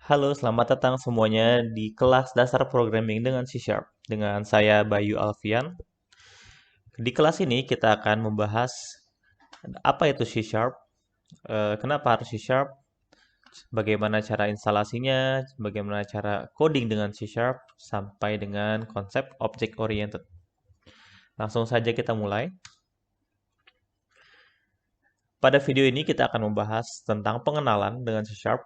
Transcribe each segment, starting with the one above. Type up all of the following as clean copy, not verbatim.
Halo, selamat datang semuanya di kelas dasar programming dengan C Sharp. Dengan saya Bayu Alfian. Di kelas ini kita akan membahas apa itu C Sharp, kenapa harus C Sharp, bagaimana cara instalasinya, bagaimana cara coding dengan C Sharp, sampai dengan konsep object oriented. Langsung saja kita mulai. Pada video ini kita akan membahas tentang pengenalan dengan C Sharp.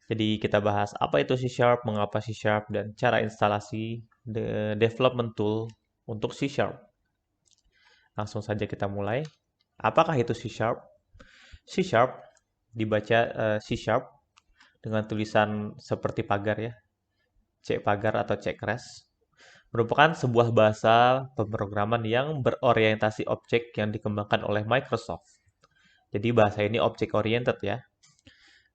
Jadi kita bahas apa itu C Sharp, mengapa C Sharp, dan cara instalasi development tool untuk C Sharp. Langsung saja kita mulai. Apakah itu C Sharp? C Sharp dibaca C Sharp dengan tulisan seperti pagar ya, C pagar atau C crash. Merupakan sebuah bahasa pemrograman yang berorientasi objek yang dikembangkan oleh Microsoft. Jadi bahasa ini object oriented ya.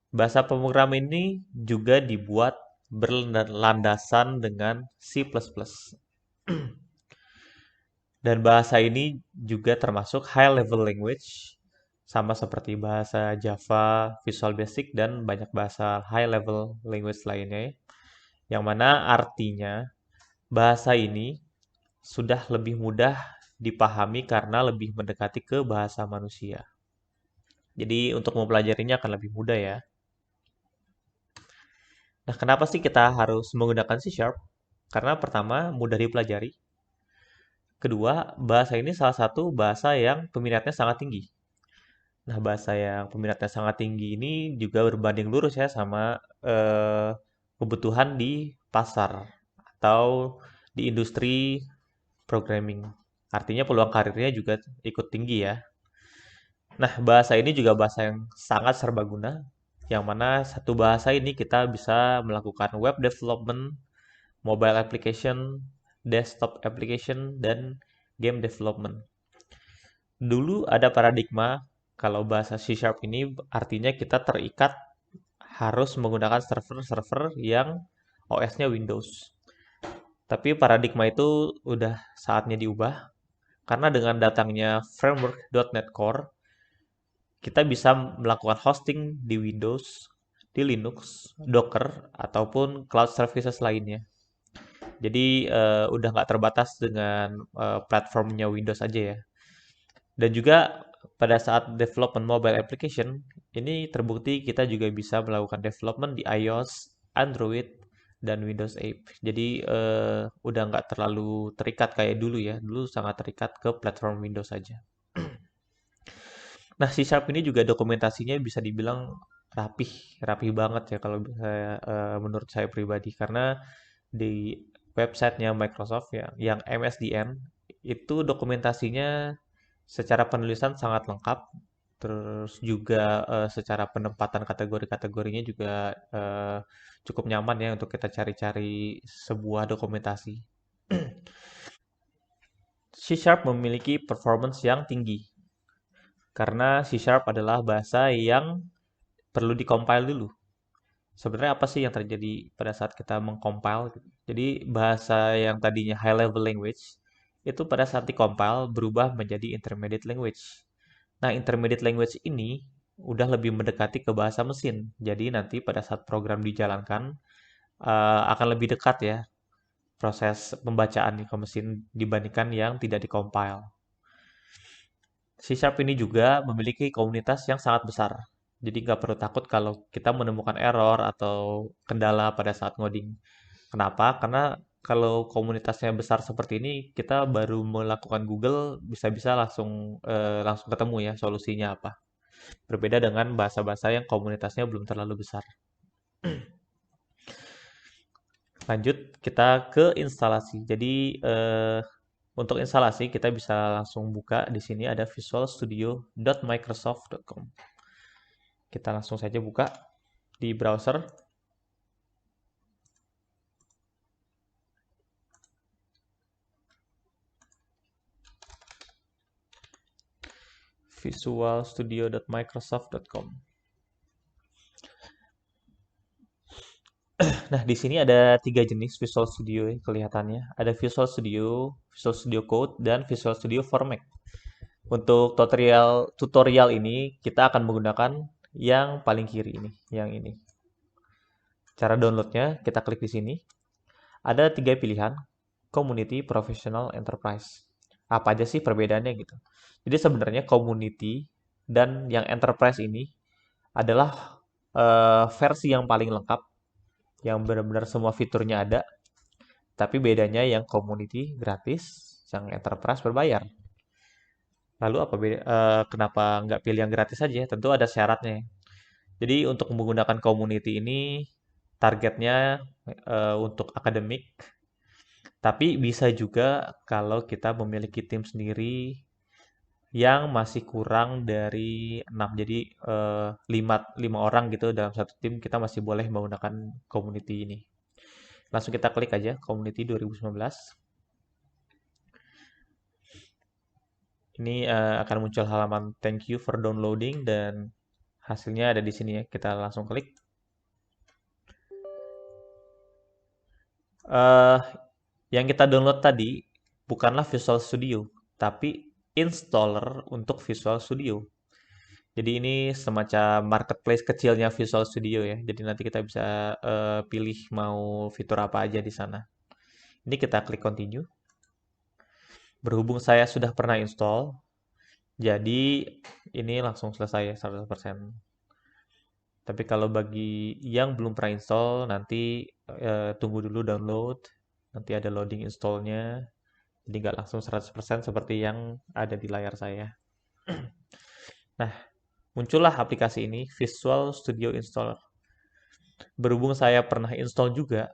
Bahasa pemrograman ini juga dibuat berlandasan dengan C++. Dan bahasa ini juga termasuk high level language, sama seperti bahasa Java, Visual Basic, dan banyak bahasa high level language lainnya, yang mana artinya bahasa ini sudah lebih mudah dipahami karena lebih mendekati ke bahasa manusia. Jadi untuk mempelajarinya akan lebih mudah ya. Nah, kenapa sih kita harus menggunakan C Sharp? Karena pertama, mudah dipelajari. Kedua, bahasa ini salah satu bahasa yang peminatnya sangat tinggi. Nah, bahasa yang peminatnya sangat tinggi ini juga berbanding lurus ya sama kebutuhan di pasar atau di industri programming. Artinya peluang karirnya juga ikut tinggi ya. Nah, bahasa ini juga bahasa yang sangat serbaguna, yang mana satu bahasa ini kita bisa melakukan web development, mobile application, desktop application, dan game development. Dulu ada paradigma kalau bahasa C Sharp ini artinya kita terikat harus menggunakan server-server yang OS-nya Windows. Tapi paradigma itu udah saatnya diubah karena dengan datangnya framework .NET Core, kita bisa melakukan hosting di Windows, di Linux, Docker, ataupun cloud services lainnya. Jadi udah nggak terbatas dengan platformnya Windows aja ya. Dan juga pada saat development mobile application, ini terbukti kita juga bisa melakukan development di iOS, Android, dan Windows 8. Jadi udah nggak terlalu terikat kayak dulu ya. Dulu sangat terikat ke platform Windows saja. Nah, C Sharp ini juga dokumentasinya bisa dibilang rapih, rapih banget ya kalau saya, menurut saya pribadi. Karena di websitenya Microsoft ya, yang MSDN, itu dokumentasinya secara penulisan sangat lengkap, terus juga secara penempatan kategori-kategorinya juga cukup nyaman ya untuk kita cari-cari sebuah dokumentasi. C Sharp memiliki performance yang tinggi karena C Sharp adalah bahasa yang perlu dikompil dulu. Sebenarnya apa sih yang terjadi pada saat kita mengcompile? Jadi bahasa yang tadinya high level language itu pada saat dikompil berubah menjadi intermediate language. Nah, intermediate language ini udah lebih mendekati ke bahasa mesin. Jadi nanti pada saat program dijalankan akan lebih dekat ya proses pembacaan ke mesin dibandingkan yang tidak dikompil. C Sharp ini juga memiliki komunitas yang sangat besar. Jadi nggak perlu takut kalau kita menemukan error atau kendala pada saat ngoding. Kenapa? Karena kalau komunitasnya besar seperti ini, kita baru melakukan Google bisa-bisa langsung ketemu ya solusinya apa. Berbeda dengan bahasa-bahasa yang komunitasnya belum terlalu besar. Lanjut kita ke instalasi. Jadi untuk instalasi kita bisa langsung buka di sini ada visualstudio.microsoft.com. Kita langsung saja buka di browser. visualstudio.microsoft.com. Nah, di sini ada tiga jenis Visual Studio ya, kelihatannya. Ada Visual Studio Code, dan Visual Studio for Mac. Untuk tutorial ini kita akan menggunakan yang paling kiri ini, yang ini. Cara downloadnya kita klik di sini. Ada 3 pilihan, community, professional, enterprise. Apa aja sih perbedaannya gitu. Jadi sebenarnya community dan yang enterprise ini adalah versi yang paling lengkap, yang benar-benar semua fiturnya ada. Tapi bedanya yang community gratis, yang enterprise berbayar. Lalu apa beda, kenapa nggak pilih yang gratis saja? Tentu ada syaratnya. Jadi untuk menggunakan community ini targetnya untuk akademik, tapi bisa juga kalau kita memiliki tim sendiri yang masih kurang dari 6. Jadi 5 orang gitu dalam satu tim kita masih boleh menggunakan community ini. Langsung kita klik aja community 2019. Ini akan muncul halaman thank you for downloading dan hasilnya ada di sini ya. Kita langsung klik. eh yang kita download tadi bukanlah Visual Studio, tapi installer untuk Visual Studio. Jadi ini semacam marketplace kecilnya Visual Studio ya. Jadi nanti kita bisa pilih mau fitur apa aja di sana. Ini kita klik continue. Berhubung saya sudah pernah install, jadi ini langsung selesai ya 100%. Tapi kalau bagi yang belum pernah install, nanti tunggu dulu download. Nanti ada loading installnya. Jadi nggak langsung 100% seperti yang ada di layar saya. Nah, muncullah aplikasi ini, Visual Studio Installer. Berhubung saya pernah install juga,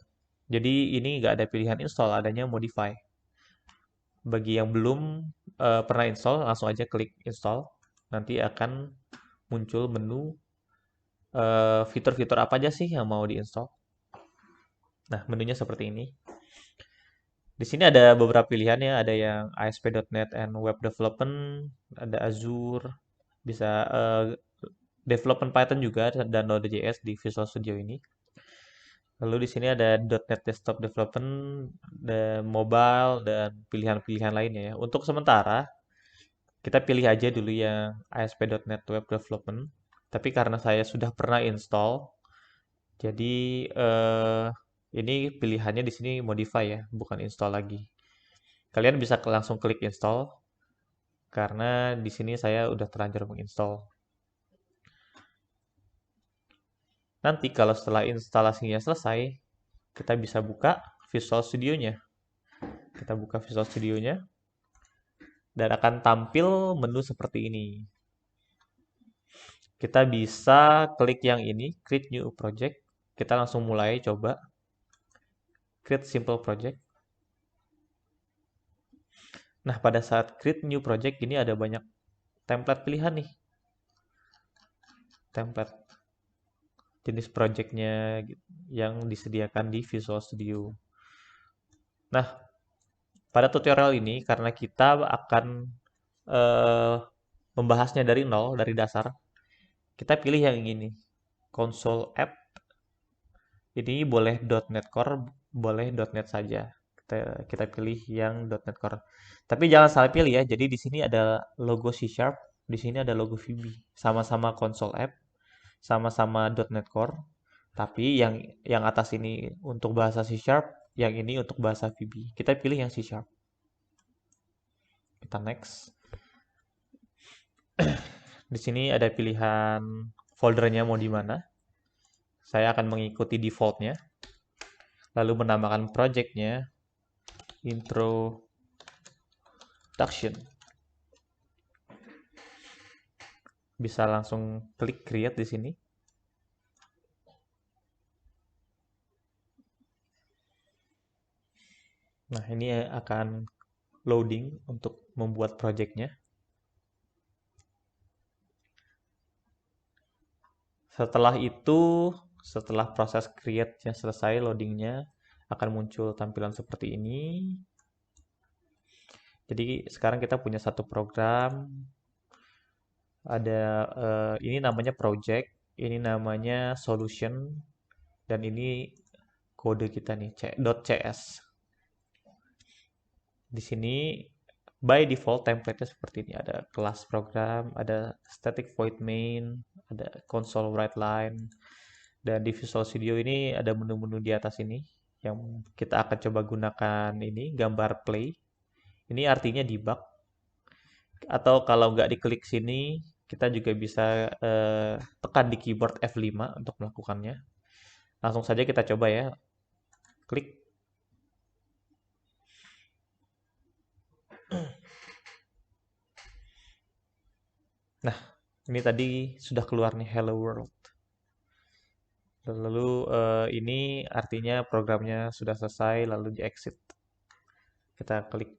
jadi ini nggak ada pilihan install, adanya modify. Bagi yang belum pernah install, langsung aja klik install. Nanti akan muncul menu fitur-fitur apa aja sih yang mau diinstal. Nah, menunya seperti ini. Di sini ada beberapa pilihannya, ada yang ASP.NET and Web Development, ada Azure, bisa development Python juga dan Node.js di Visual Studio ini. Lalu di sini ada .NET Desktop Development, dan mobile, dan pilihan-pilihan lainnya ya. Untuk sementara, kita pilih aja dulu yang ASP.NET Web Development. Tapi karena saya sudah pernah install, jadi ini pilihannya di sini modify ya, bukan install lagi. Kalian bisa langsung klik install karena di sini saya udah terlanjur menginstall. Nanti kalau setelah instalasinya selesai, kita bisa buka Visual Studio-nya. Kita buka Visual Studio-nya dan akan tampil menu seperti ini. Kita bisa klik yang ini, Create New Project. Kita langsung mulai coba. Create Simple Project. Nah, pada saat Create New Project ini ada banyak template pilihan nih. Template jenis projectnya yang disediakan di Visual Studio. Nah, pada tutorial ini karena kita akan eh, membahasnya dari nol, dari dasar, kita pilih yang ini, console app. Ini boleh .NET Core, boleh .NET saja. Kita pilih yang .NET Core. Tapi jangan salah pilih ya. Jadi di sini ada logo C Sharp, di sini ada logo VB. Sama-sama console app, sama-sama .NET Core. Tapi yang atas ini untuk bahasa C Sharp, yang ini untuk bahasa VB. Kita pilih yang C Sharp. Kita next. Di sini ada pilihan foldernya mau di mana. Saya akan mengikuti defaultnya. Lalu menambahkan projectnya introduction. Bisa langsung klik create di sini. Nah, ini akan loading untuk membuat projectnya. Setelah itu, setelah proses create-nya selesai, loadingnya akan muncul tampilan seperti ini. Jadi sekarang kita punya satu program. Ada ini namanya project, ini namanya solution, dan ini kode kita nih .cs. Di sini by default template-nya seperti ini. Ada kelas program, ada static void main, ada console write line, Dan di Visual Studio ini ada menu-menu di atas ini yang kita akan coba gunakan ini gambar play. Ini artinya debug. Atau kalau nggak diklik sini, kita juga bisa tekan di keyboard F5 untuk melakukannya. Langsung saja kita coba ya. Klik. Nah, ini tadi sudah keluar nih Hello World. Lalu ini artinya programnya sudah selesai, lalu di exit. Kita klik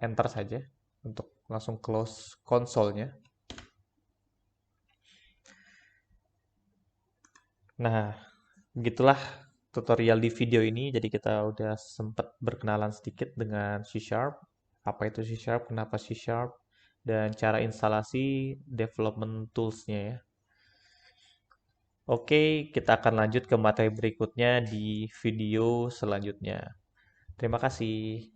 enter saja untuk langsung close konsolnya. Nah, begitulah tutorial di video ini. Jadi kita udah sempat berkenalan sedikit dengan C Sharp. Apa itu C Sharp, kenapa C Sharp, dan cara instalasi development tools-nya ya. Oke, kita akan lanjut ke materi berikutnya di video selanjutnya. Terima kasih.